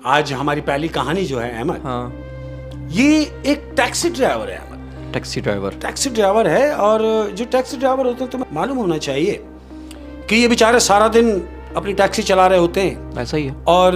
आज हमारी पहली कहानी जो है अहमद, हाँ, ये एक टैक्सी ड्राइवर है अहमद। टैक्सी ड्राइवर है, और जो टैक्सी ड्राइवर होते हैं तुम्हें मालूम होना चाहिए कि ये बेचारे सारा दिन अपनी टैक्सी चला रहे होते हैं। ऐसा ही है। और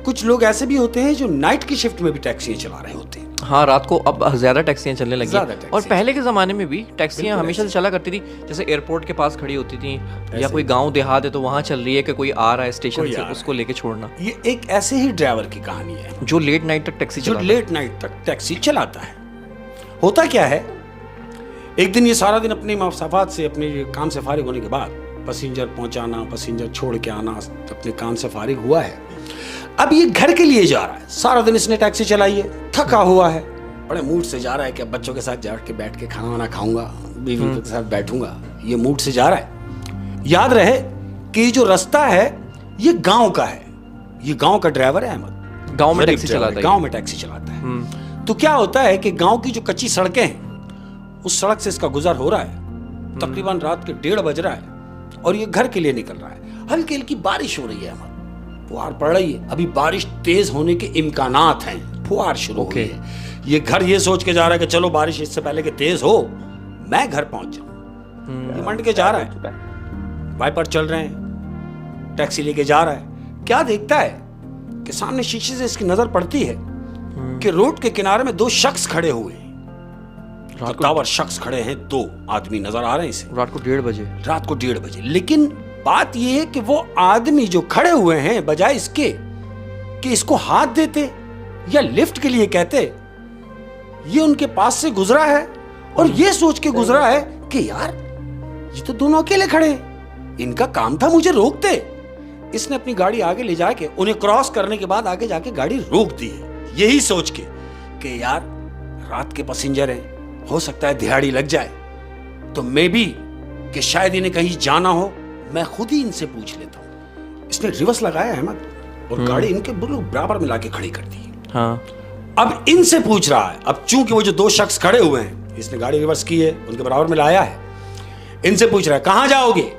कुछ लोग ऐसे भी होते हैं जो नाइट की शिफ्ट में भी टैक्सियां चला रहे होते हैं। हाँ, रात को अब ज़्यादा टैक्सियाँ चलने लगी ज़्यादा हैं। टैक्सियाँ। और पहले के ज़माने में भी टैक्सियाँ बिल्कुल हमेशा से चला करती थी, जैसे एयरपोर्ट के पास खड़ी होती थी, या कोई गांव देहात है तो वहाँ चल रही है कि कोई आ रहा है स्टेशन कोई से, आ रहा उसको लेके छोड़ना। ये एक ऐसे ही ड्राइवर की कहानी है जो लेट नाइट तक टैक्सी जो चलाता है। लेट नाइट तक टैक्सी चलाता है। होता क्या है, एक दिन ये सारा दिन अपनी मसफात से, अपने काम से फारिग होने के बाद पैसेंजर पहुंचाना, पैसेंजर छोड़ के आना, अपने काम से फारिग हुआ है। अब ये घर के लिए जा रहा है। सारा दिन इसने टैक्सी चलाई है, थका हुआ है, बड़े मूड से जा रहा है कि अब बच्चों के साथ जाके बैठ के खाना वाना खाऊंगा, बीवी के साथ बैठूंगा, ये मूड से जा रहा है। याद रहे कि ये जो रास्ता है ये गांव का है। ये गांव का ड्राइवर है अहमद, गांव में टैक्सी चलाता है। गांव में टैक्सी चलाता है। तो क्या होता है कि गांव की जो कच्ची सड़कें हैं, उस सड़क से इसका गुजर हो रहा है। तकरीबन रात के 1:30 बज रहा है और ये घर के लिए निकल रहा है। हल्की हल्की बारिश हो रही है अहमद, फुहार पड़ रही है। अभी बारिश तेज होने के इम्कानात हैं, फुहार शुरू हो गई है। ये घर ये सोच के जा रहा है कि चलो बारिश इससे पहले कि तेज हो मैं घर पहुंच जाऊं। ये मंड के जा रहा है, वाइपर चल रहे हैं, टैक्सी लेके जा रहा है। क्या देखता है कि सामने शीशे से इसकी नजर पड़ती है कि रोड के किनारे में 2 शख्स खड़े हुए हैं। कद्दावर शख्स खड़े हैं, 2 आदमी नजर आ रहे हैं इसे। रात को 1:30 बजे। लेकिन बात यह है कि वो आदमी जो खड़े हुए हैं, बजाय इसके कि इसको हाथ देते या लिफ्ट के लिए कहते, ये उनके पास से गुजरा है और ये सोच के गुजरा है कि यार ये तो दोनों अकेले खड़े हैं, इनका काम था मुझे रोकते। इसने अपनी गाड़ी आगे ले जाके उन्हें क्रॉस करने के बाद आगे जाके गाड़ी रोक दी है, यही सोच के कि यार रात के पैसेंजर हैं, हो सकता है दिहाड़ी लग जाए, तो मैं भी कि शायद इन्हें कहीं जाना हो, मैं खुद ही इनसे पूछ लेता हूं। इसने रिवर्स लगाया अहमद और गाड़ी इनके बिल्कुल बराबर में लाके खड़ी कर दी। हाँ। अब इनसे पूछ रहा है। अब चूंकि वो जो 2 शख्स खड़े हुए हैं, इसने गाड़ी रिवर्स की है, उनके बराबर में लाया है, इनसे पूछ रहा है कहां जाओगे।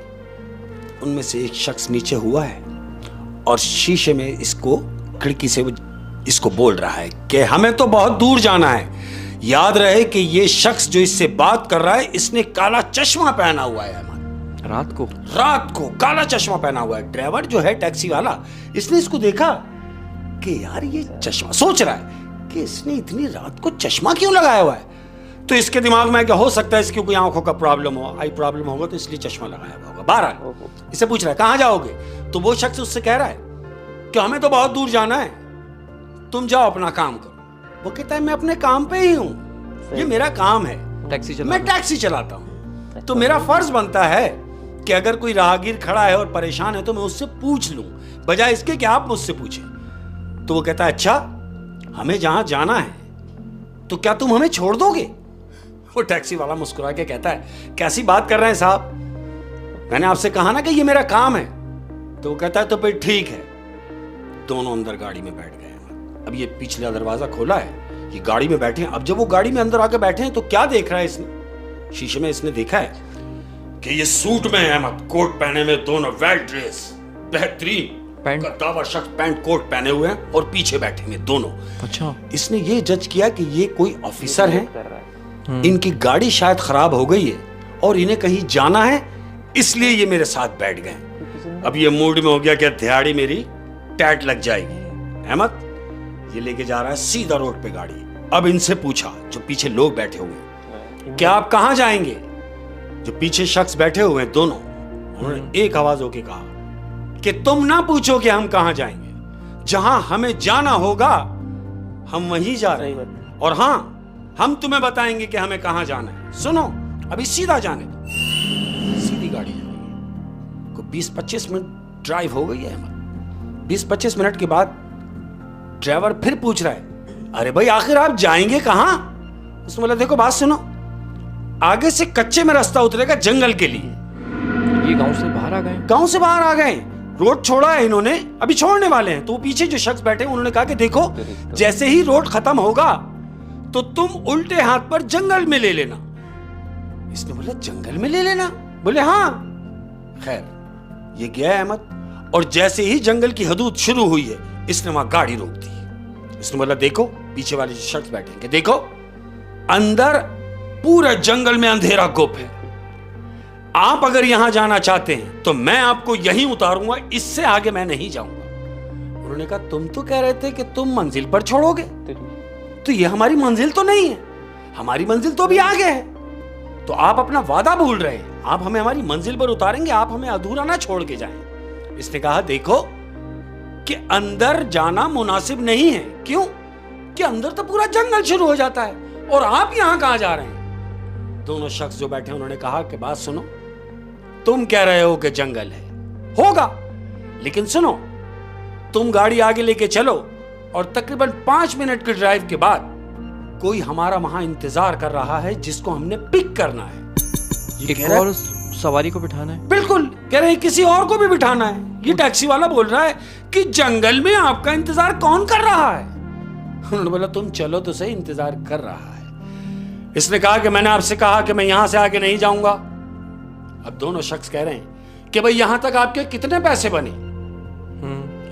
उनमें से एक शख्स नीचे हुआ है और शीशे में इसको, खिड़की से इसको बोल रहा है कि हमें तो बहुत दूर जाना है। याद रहे कि ये शख्स जो इससे बात कर रहा है, इसने काला चश्मा पहना हुआ है। रात को काला चश्मा पहना हुआ है। ड्राइवर जो है टैक्सी वाला, इसने इसको देखा कि यार ये चश्मा, सोच रहा है कि इसने इतनी रात को चश्मा क्यों लगाया हुआ है। तो इसके दिमाग में क्या हो सकता है, इसकी कोई आंखों का प्रॉब्लम हो, आई प्रॉब्लम होगा, तो इसलिए चश्मा लगाया हुआ होगा। बहरहाल इससे पूछ रहा है कहां जाओगे। तो वो शख्स उससे कह रहा है कि हमें तो बहुत दूर जाना है, तुम जाओ अपना काम करो। वो कहता है मैं अपने काम पे ही हूं, ये मेरा काम है, मैं टैक्सी चलाता हूं, तो मेरा फर्ज बनता है कि अगर कोई राहगीर खड़ा है और परेशान है तो मैं उससे पूछ लूं, बजाय इसके कि आप मुझसे पूछें। तो वो कहता है अच्छा, हमें जहां जाना है तो क्या तुम हमें छोड़ दोगे। वो टैक्सी वाला मुस्कुरा के कहता है कैसी बात कर रहे हैं साहब, मैंने आपसे कहा ना कि ये मेरा काम है। तो वो कहता है तो फिर ठीक है। दोनों अंदर गाड़ी में बैठ गए। अब ये पिछला दरवाजा खोला है, ये गाड़ी में बैठे हैं। अब जब वो गाड़ी में अंदर आके बैठे हैं तो क्या देख रहा है इसने, शीशे में इसने देखा है कि ये सूट में है अहमद, कोट पहने में, दोनों वेल ड्रेस, बेहतरीन कद्दावर शख्स पैंट कोट पहने हुए हैं और पीछे बैठे हुए दोनों। अच्छा। इसने ये जज किया कि ये कोई ऑफिसर हैं, इनकी गाड़ी शायद खराब हो गई है और इन्हें कहीं जाना है, इसलिए ये मेरे साथ बैठ गए। अब ये मूड में हो गया कि दिहाड़ी मेरी टैट लग जाएगी। अहमद ये लेके जा रहा है सीधा रोड पे गाड़ी। अब इनसे पूछा, जो पीछे लोग बैठे हुए हैं, क्या आप कहां जाएंगे। जो पीछे शख्स बैठे हुए हैं दोनों, उन्होंने एक आवाज होके कहा कि तुम ना पूछो कि हम कहां जाएंगे, जहां हमें जाना होगा हम वहीं जा रहे हैं, और हां हम तुम्हें बताएंगे कि हमें कहां जाना है। सुनो, अभी सीधा जाने दो। सीधी गाड़ी जा रही है, को 20-25 मिनट ड्राइव हो गई है। 20-25 मिनट के बाद ड्राइवर फिर पूछ रहा है अरे भाई आखिर आप जाएंगे कहां। उसने बोला देखो बात सुनो, आगे से कच्चे में रास्ता उतरेगा जंगल के लिए। ये गांव से बाहर आ गए, रोड छोड़ा है इन्होंने, अभी छोड़ने वाले हैं। तो पीछे जो शख्स बैठे उन्होंने कहा कि देखो जैसे ही रोड खत्म होगा तो तुम उल्टे हाथ पर जंगल में ले लेना। इसने बोला जंगल में ले लेना, बोले हाँ। खैर ये गया अहमद, और जैसे ही जंगल की हदूद शुरू हुई है इसने वहां गाड़ी रोक दी। इसने बोला देखो पीछे वाले जो शख्स बैठेंगे, देखो अंदर पूरा जंगल में अंधेरा गुप है, आप अगर यहां जाना चाहते हैं तो मैं आपको यहीं उतारूंगा, इससे आगे मैं नहीं जाऊंगा। उन्होंने कहा तुम तो कह रहे थे कि तुम मंजिल पर छोड़ोगे, तो ये हमारी मंजिल तो नहीं है, हमारी मंजिल तो भी आगे है, तो आप अपना वादा भूल रहे हैं, आप हमें हमारी मंजिल पर उतारेंगे, आप हमें अधूरा ना छोड़ के जाएं। इसने कहा देखो कि अंदर जाना मुनासिब नहीं है। क्यों? कि अंदर तो पूरा जंगल शुरू हो जाता है और आप यहां कहां जा रहे हैं? दोनों शख्स जो बैठे उन्होंने कहा कि बात सुनो, तुम कह रहे हो कि जंगल है, होगा, लेकिन सुनो तुम गाड़ी आगे लेके चलो और तकरीबन 5 मिनट की ड्राइव के बाद कोई हमारा वहां इंतजार कर रहा है जिसको हमने पिक करना है। एक और सवारी को बिठाना है? बिल्कुल, कह रहे हैं किसी और को भी बिठाना है। ये टैक्सी वाला बोल रहा है कि जंगल में आपका इंतजार कौन कर रहा है? उन्होंने बोला तुम चलो तो सही, इंतजार कर रहा है। इसने कहा कि मैंने आपसे कहा कि मैं यहां से आगे नहीं जाऊंगा। अब दोनों शख्स कह रहे हैं कि भाई यहां तक आपके कितने पैसे बने?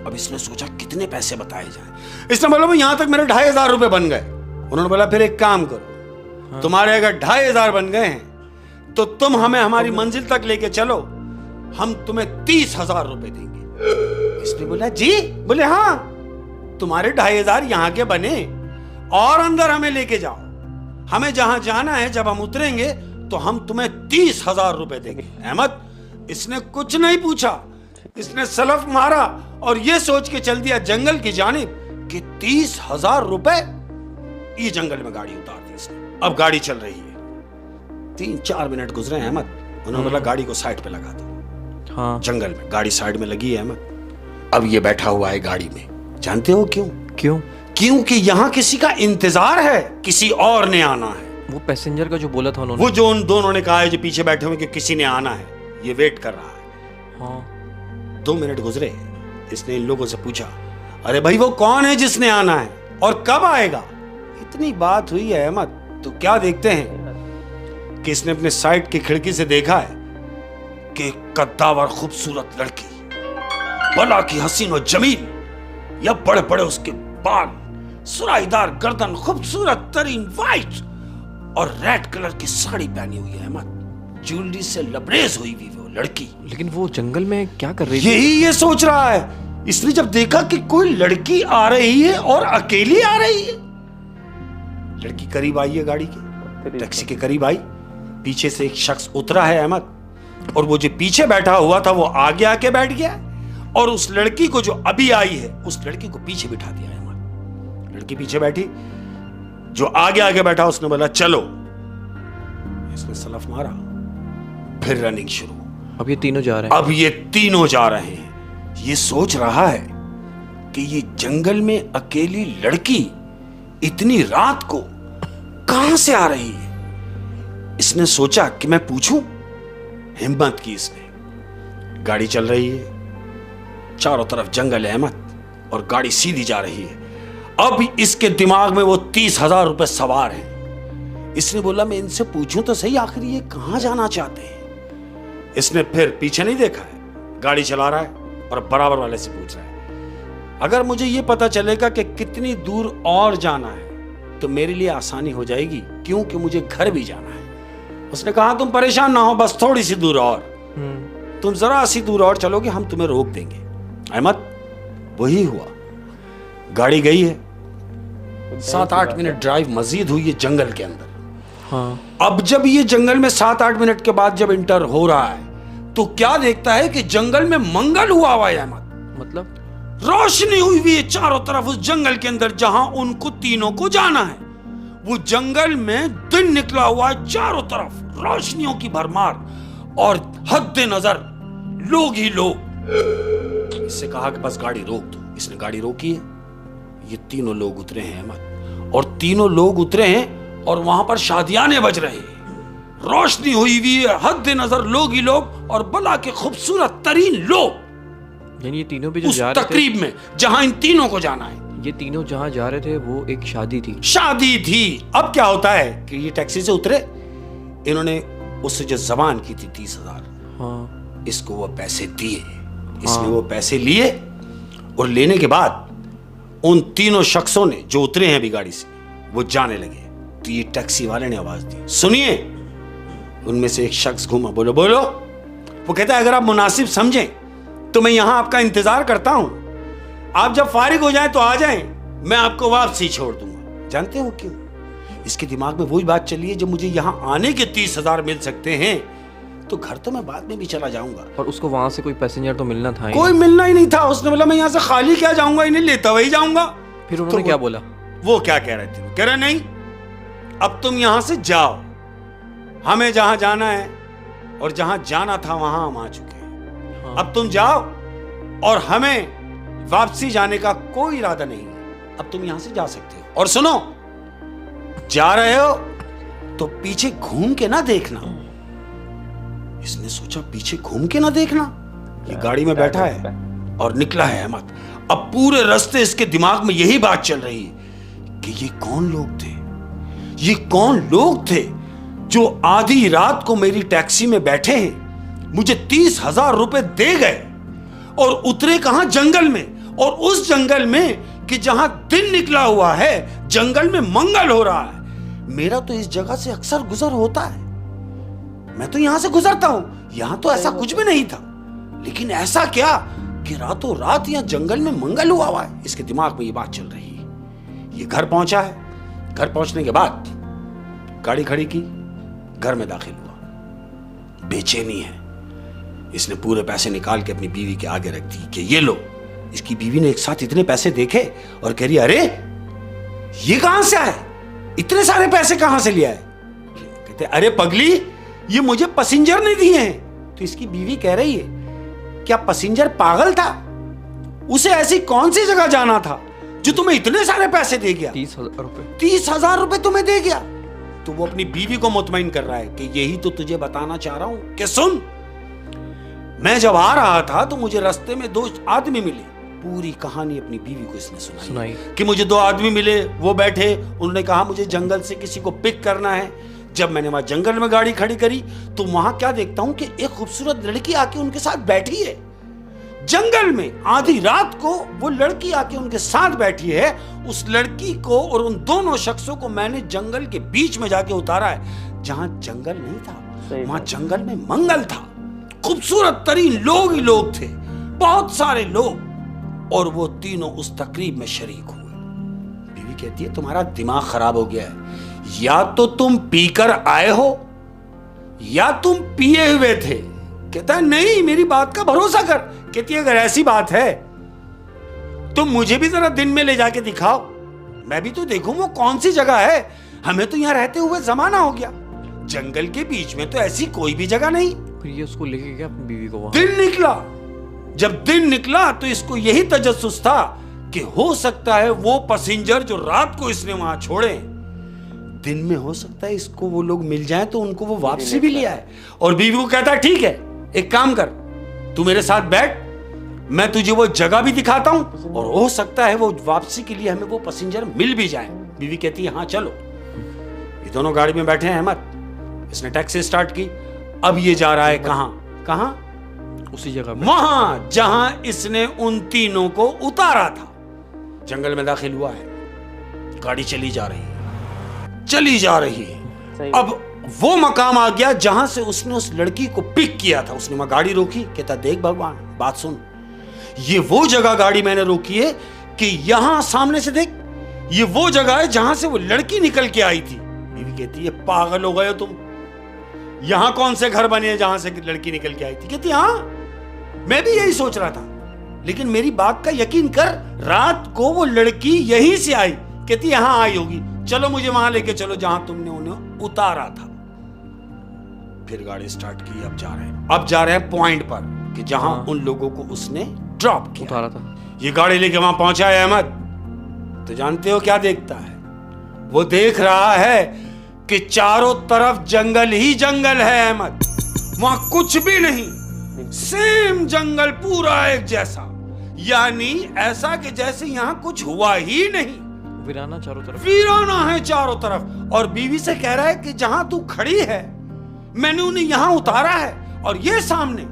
अब इसने सोचा कितने पैसे बताए जाएं। इसने बोला भाई यहां तक मेरे 2500 रुपए बन गए। उन्होंने बोला फिर एक काम करो, तुम्हारे अगर 2500 बन गए हैं तो तुम हमें हमारी मंजिल तक लेके चलो, हम तुम्हें 30,000 रुपए देंगे। इसने बोला जी? बोले हाँ, तुम्हारे 2500 यहां के बने और अंदर हमें लेके जाओ, हमें जहां जाना है जब हम उतरेंगे तो हम तुम्हें 30,000 रुपए देंगे। अहमद इसने कुछ नहीं पूछा, इसने सलफ मारा और यह सोच के चल दिया जंगल की जानिब कि 30,000 रुपए। ये जंगल में गाड़ी उतार दी इसने। अब गाड़ी चल रही है, 3-4 मिनट गुजरे अहमद। उन्होंने बोला गाड़ी को साइड पे लगा दो। हाँ। जंगल में गाड़ी साइड में लगी है अहमद। अब ये बैठा हुआ है गाड़ी में। जानते हो क्यों? क्यों? क्योंकि यहां किसी का इंतजार है, किसी और ने आना है। वो पैसेंजर का जो बोला था उन्होंने, वो जो उन दोनों ने कहा है जो पीछे बैठे हुए कि किसी ने आना है, ये वेट कर रहा है। हाँ। 2 मिनट गुजरे, इसने इन लोगों से पूछा अरे भाई वो कौन है जिसने आना है और कब आएगा? इतनी बात हुई है अहमद तो क्या देखते हैं कि इसने अपने साइड की खिड़की से देखा है कि कद्दावर खूबसूरत लड़की, बला की हसीन और जमील, या बड़े बड़े उसके बाल, सुराहीदार गर्दन, खूबसूरत तरीन वाइट और रेड कलर की साड़ी पहनी हुई है अहमद, ज्वेलरी से लबरेज हुई हुई वो लड़की। लेकिन वो जंगल में क्या कर रही थी? यही ये सोच रहा है। इसने जब देखा कि कोई लड़की आ रही है और अकेली आ रही है, लड़की करीब आई है गाड़ी के, टैक्सी के करीब आई, पीछे से एक शख्स उतरा है अहमद, और वो जो पीछे बैठा हुआ था वो आगे आके बैठ गया और उस लड़की को जो अभी आई है उस लड़की को पीछे बिठा दिया अहमद। लड़की पीछे बैठी, जो आगे आगे बैठा उसने बोला चलो। इसने सलफ मारा, फिर रनिंग शुरू। अब ये तीनों जा रहे हैं। अब ये तीनों जा रहे हैं। ये सोच रहा है कि ये जंगल में अकेली लड़की इतनी रात को कहां से आ रही है। इसने सोचा कि मैं पूछूं। हिम्मत की इसने। गाड़ी चल रही है, चारों तरफ जंगल है अहमद, और गाड़ी सीधी जा रही है। अब इसके दिमाग में वो 30,000 रुपए सवार हैं। इसने बोला मैं इनसे पूछूं तो सही, आखिर ये कहां जाना चाहते हैं। इसने फिर पीछे नहीं देखा है, गाड़ी चला रहा है और बराबर वाले से पूछ रहा है अगर मुझे ये पता चलेगा कि कितनी दूर और जाना है तो मेरे लिए आसानी हो जाएगी, क्योंकि मुझे घर भी जाना है। उसने कहा तुम परेशान ना हो, बस थोड़ी सी दूर और, तुम जरा सी दूर और चलोगे, हम तुम्हें रोक देंगे। अहमद वही हुआ। गाड़ी गई है, 7-8 मिनट ड्राइव मजीद हुई है जंगल के अंदर। हाँ। अब जब ये जंगल में 7-8 मिनट के बाद जब इंटर हो रहा है तो क्या देखता है कि जंगल में मंगल हुआ है अहमद। मतलब रोशनी हुई हुई है चारों तरफ उस जंगल के अंदर जहां उनको तीनों को जाना है। वो जंगल में दिन निकला हुआ है, चारों तरफ रोशनियों की भरमार और हद नजर लोग ही लोग। इससे कहा कि बस गाड़ी रोक दो। इसने गाड़ी रोकी है। ये तीनों लोग उतरे हैं अहमद, और तीनों लोग उतरे हैं और वहां पर शादियाने बज रहे हैं। रोशनी हुई हुई है, हद नजर लोग ही लोग और बला के खूबसूरत तरीन लोग। यानी ये तीनों भी जो उस जा रहे थे, तकरीब में जहां इन तीनों को जाना है, ये तीनों जहां जा रहे थे वो एक शादी थी। शादी थी। अब क्या होता है कि ये टैक्सी से उतरे, इन्होंने उससे जो जबान की थी 30,000, हाँ। इसको वो पैसे दिए। इसने वो पैसे लिए और लेने के बाद उन तीनों शख्सों ने जो उतरे हैं अभी गाड़ी से वो जाने लगे तो ये टैक्सी वाले ने आवाज दी, सुनिए। उनमें से एक शख्स घूमा, बोलो बोलो। वो कहता है अगर आप मुनासिब समझें तो मैं यहां आपका इंतजार करता हूं, आप जब फारिग हो जाएं तो आ जाएं, मैं आपको वापसी छोड़ दूंगा। जानते हो क्यों? इसके दिमाग में वही बात चली है, जब मुझे यहां आने के 30,000 मिल सकते हैं तो घर तो मैं बाद में भी चला जाऊंगा। और उसको वहां से कोई पैसेंजर तो मिलना था ही कोई मिलना ही नहीं था। उसने बोला मैं यहां से खाली क्या जाऊंगा, इन्हें लेता हुआ ही जाऊंगा। फिर उन्होंने क्या बोला? वो क्या कह रहे थे? वो कह रहे नहीं, अब तुम यहां से जाओ, हमें जहां जाना है और जहां जाना था वहां हम आ चुके हैं। हाँ। अब तुम जाओ और हमें वापसी जाने का कोई इरादा नहीं है, अब तुम यहां से जा सकते हो। और सुनो, जा रहे हो तो पीछे घूम के ना देखना। इसने सोचा पीछे घूम के ना देखना, ये गाड़ी में बैठा है और निकला है अहमद। अब पूरे रास्ते इसके दिमाग में यही बात चल रही है कि ये कौन लोग थे, ये कौन लोग थे जो आधी रात को मेरी टैक्सी में बैठे हैं, मुझे 30,000 रुपए दे गए और उतरे कहां? जंगल में। और उस जंगल में कि जहां दिन निकला हुआ है, जंगल में मंगल हो रहा है। मेरा तो इस जगह से अक्सर गुजर होता है, मैं तो यहां से गुजरता हूं, यहां तो ऐसा कुछ भी नहीं था, लेकिन ऐसा क्या कि रातों रात यहां जंगल में मंगल हुआ है। इसके दिमाग में ये बात चल रही है। ये घर पहुंचा है, घर पहुंचने के बाद गाड़ी खड़ी की, घर में दाखिल हुआ। बेचैनी है, इसने पूरे पैसे निकाल के अपनी बीवी के आगे रख दी कि ये लो। इसकी बीवी ने एक साथ इतने पैसे देखे और कह रही अरे ये कहां से आए, इतने सारे पैसे कहां से लिया है? कहते अरे पगली, ये मुझे पैसेंजर ने दिए हैं। तो इसकी बीवी कह रही है क्या पैसेंजर पागल था? उसे ऐसी कौन सी जगह जाना था जो तुम्हें इतने सारे पैसे दे गया? 30,000 रुपए। 30,000 रुपए तुम्हें दे गया। तो वो अपनी बीवी को मुतमईन कर रहा है कि यही तो तुझे बताना चाह रहा हूं कि सुन, मैं जब आ रहा था तो मुझे रास्ते में 2 आदमी मिले। पूरी कहानी अपनी बीवी को इसने सुनाई कि मुझे 2 आदमी मिले, वो बैठे, उन्होंने कहा मुझे जंगल से किसी को पिक करना है। जब मैंने वहां जंगल में गाड़ी खड़ी करी तो वहां क्या देखता हूं कि एक खूबसूरत लड़की आके उनके साथ बैठी है। जंगल में आधी रात को वो लड़की आके उनके साथ बैठी है। उस लड़की को और उन दोनों शख्सों को मैंने जंगल के बीच में जाके उतारा है, जहां जंगल नहीं था, वहां जंगल में मंगल था। खूबसूरत तरीन लोग ही लोग थे, बहुत सारे लोग, और वो तीनों उस तकरीब में शरीक हुए। बीवी कहती है तुम्हारा दिमाग खराब हो गया है, या तो तुम पीकर आए हो या तुम पिए हुए थे। कहता है नहीं, मेरी बात का भरोसा कर। कहती है अगर ऐसी बात है तो मुझे भी जरा दिन में ले जाके दिखाओ, मैं भी तो देखूं वो कौन सी जगह है। हमें तो यहां रहते हुए जमाना हो गया, जंगल के बीच में तो ऐसी कोई भी जगह नहीं। फिर ये उसको लेके गया अपनी बीवी को वहां। दिन निकला, जब दिन निकला तो इसको यही तजस्सुस था कि हो सकता है वो पैसेंजर जो रात को इसने वहां छोड़े, दिन में हो सकता है इसको वो लोग मिल जाएं तो उनको वो वापसी भी ले आए। और बीवी को कहता है ठीक है, एक काम कर, तू मेरे साथ बैठ, मैं तुझे वो जगह भी दिखाता हूं और हो सकता है वो वापसी के लिए हमें वो पैसेंजर मिल भी जाए। बीवी कहती है हाँ चलो। ये दोनों गाड़ी में बैठे हैं अहमद, इसने टैक्सी स्टार्ट की। अब ये जा रहा है कहां? उसी जगह, वहां जहां इसने उन तीनों को उतारा था। जंगल में दाखिल हुआ है, गाड़ी चली जा रही है। अब वो मकाम आ गया जहां से उसने उस लड़की को पिक किया था। उसने वहां गाड़ी रोकी, कहता देख भगवान, बात सुन, ये वो जगह गाड़ी मैंने रोकी है कि यहां सामने से देख, ये वो जगह है जहां से वो लड़की निकल के आई थी। बीवी कहती है पागल हो गए हो तुम, यहां कौन से घर बने हैं जहां से लड़की निकल के आई थी? कहती हाँ, मैं भी यही सोच रहा था, लेकिन मेरी बात का यकीन कर, रात को वो लड़की यहीं से आई। कहती यहां आई होगी, चलो मुझे वहां लेके चलो जहां तुमने उन्हें उतारा था। फिर गाड़ी स्टार्ट की, अब जा रहे हैं पॉइंट पर कि जहां उन लोगों को उसने ड्रॉप किया, उतारा था। ये गाड़ी लेके वहां पहुंचा है अहमद, तो जानते हो क्या देखता है? वो देख रहा है कि चारों तरफ जंगल ही जंगल है अहमद, वहां कुछ भी नहीं, सेम जंगल पूरा एक जैसा, यानी ऐसा कि जैसे यहां कुछ हुआ ही नहीं। वीराना चारों तरफ, वीराना है चारों तरफ। और बीवी से कह रहा है कि जहां तू खड़ी है मैंने उन्हें यहां उतारा है, और ये सामने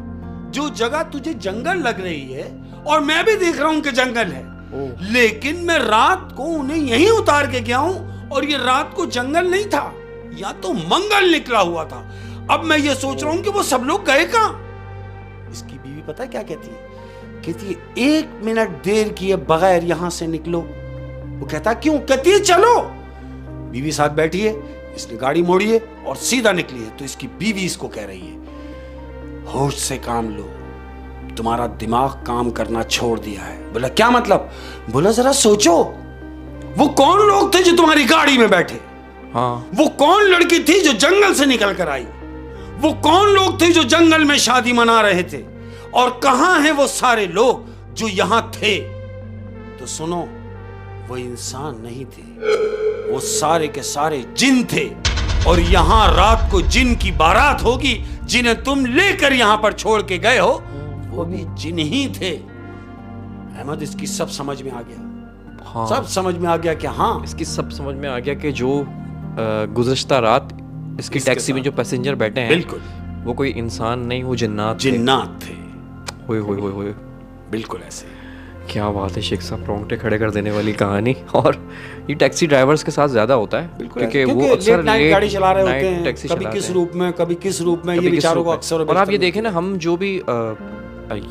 जो जगह तुझे जंगल लग रही है और मैं भी देख रहा हूं कि जंगल है, लेकिन मैं रात को उन्हें यहीं उतार के गया हूं, और ये रात को जंगल नहीं था, या तो मंगल निकला हुआ था। अब मैं ये सोच रहा हूं कि वो सब लोग गए कहां। इसकी बीवी पता है क्या कहती है? कहती है 1 मिनट देर किए बगैर यहां से निकलो। वो कहता क्यों? कहती है चलो। बीवी साथ बैठी है, इसने गाड़ी मोड़ी है और सीधा निकली है। तो इसकी बीवी इसको कह रही है होश से काम लो, तुम्हारा दिमाग काम करना छोड़ दिया है। बोला क्या मतलब? बोला जरा सोचो, वो कौन लोग थे जो तुम्हारी गाड़ी में बैठे? हाँ। वो कौन लड़की थी जो जंगल से निकल कर आई? वो कौन लोग थे जो जंगल में शादी मना रहे थे? और कहां हैं वो सारे लोग जो यहां थे? तो सुनो, वो इंसान नहीं थे, वो सारे के सारे जिन थे। और यहां रात को जिन की बारात होगी, जिन्हें तुम लेकर यहां पर छोड़ के गए हो, वो भी जिन ही थे। अहमद, इसकी सब समझ में आ गया। हाँ। सब समझ में आ गया कि हाँ, इसकी सब समझ में आ गया कि जो गुज़श्ता रात इसकी टैक्सी में जो पैसेंजर बैठे हैं, बिल्कुल वो कोई इंसान नहीं, वो जिन्नात थे। होए होए होए होए। बिल्कुल ऐसे। क्या बात है शेख साहब, रोंगटे खड़े कर देने वाली कहानी। और ये टैक्सी ड्राइवर्स के साथ ज्यादा होता है, क्योंकि वो अक्सर लेट गाड़ी चला रहे होते हैं, टैक्सी कभी किस रूप में, कभी किस रूप में, ये बेचारों को अक्सर। और आप ये देखें ना, हम जो भी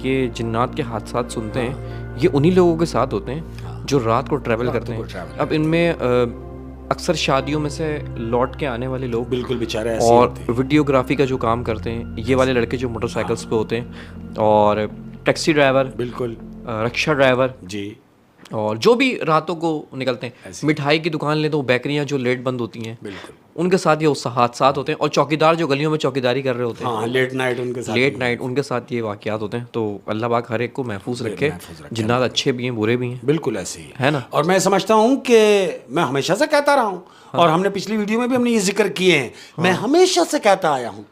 ये जिन्नात के हादसात सुनते हैं, ये उन्हीं लोगों के साथ होते हैं जो रात को ट्रैवल करते हैं। अब इनमें अक्सर शादियों में से लौट के आने वाले लोग, बिल्कुल बेचारे ऐसे और होते हैं। वीडियोग्राफी का जो काम करते हैं, ये वाले लड़के जो मोटरसाइकिल्स पे होते हैं, और टैक्सी ड्राइवर, बिल्कुल रिक्शा ड्राइवर जी, और जो भी रातों को निकलते हैं। मिठाई की दुकान ले तो बेकरियां जो लेट बंद होती हैं, बिल्कुल उनके साथ ये हादसात होते हैं। और चौकीदार जो गलियों में चौकीदारी कर रहे होते हैं, हाँ, लेट नाइट उनके साथ, लेट नाइट उनके साथ ये वाकयात होते हैं। तो अल्लाह पाक हर एक को महफूज रखे। जिन्नात अच्छे भी हैं, बुरे भी हैं, बिल्कुल ऐसे ही है ना। और मैं समझता हूँ कि मैं हमेशा से कहता रहा हूँ, और हमने पिछली वीडियो में भी हमने ये जिक्र किए हैं, मैं हमेशा से कहता आया हूँ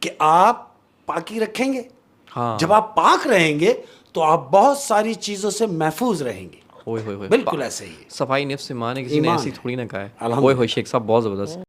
कि आप पाकी रखेंगे। हाँ। जब आप पाक रहेंगे तो आप बहुत सारी चीजों से महफूज रहेंगे। होए होए होए। बिल्कुल ऐसे ही। सफाई निफ्स ईमान है, किसी ने ईमान ऐसी है। थोड़ी ना कहा है। अल्हम्दुलिल्लाह। होए होए शेख साहब, बहुत ज़बरदस्त।